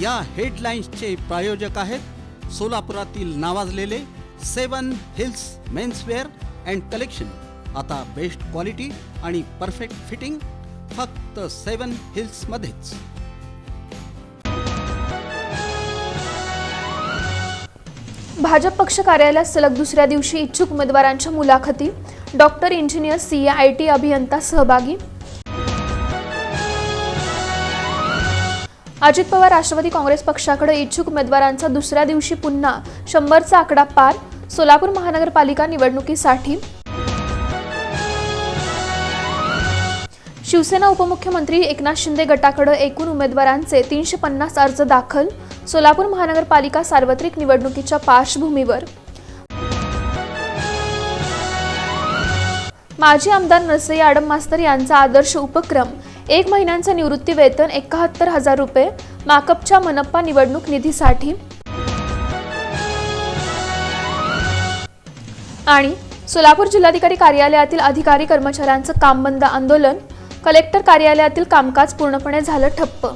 या हेडलाईन्सचे प्रायोजक आहेत सोलापुरातील नावाजलेले 7 हिल्स मेन्सवेअर अँड कलेक्शन। आता बेस्ट क्वालिटी आणि परफेक्ट फिटिंग फक्त 7 हिल्स मध्येच। भाजप पक्ष कार्यालयात सलग दुसऱ्या दिवशी इच्छुक उमेदवारांच्या मुलाखती। डॉक्टर, इंजिनियर, सीए, आयटी अभियंता सहभागी। अजित पवार राष्ट्रवादी काँग्रेस पक्षाकडे इच्छुक उमेदवारांचा दुसऱ्या दिवशी पुन्हा 100चा आकडा पार। सोलापूर महानगरपालिका निवडणुकीसाठी शिवसेना उपमुख्यमंत्री एकनाथ शिंदे गटाकडे एकूण उमेदवारांचे 350 अर्ज दाखल। सोलापूर महानगरपालिका सार्वत्रिक निवडणुकीच्या पार्श्वभूमीवर माजी आमदार नरसय्या आडम मास्तर यांचा आदर्श उपक्रम 1 महिन्यांचे निवृत्ती वेतन 71,000 रुपये माकपच्या मनप्पा निवडणूक निधीसाठी। आणि सोलापूर जिल्हाधिकारी कार्यालयातील अधिकारी कर्मचाऱ्यांचं काम बंद आंदोलन। कलेक्टर कार्यालयातील कामकाज पूर्णपणे झालं ठप्प।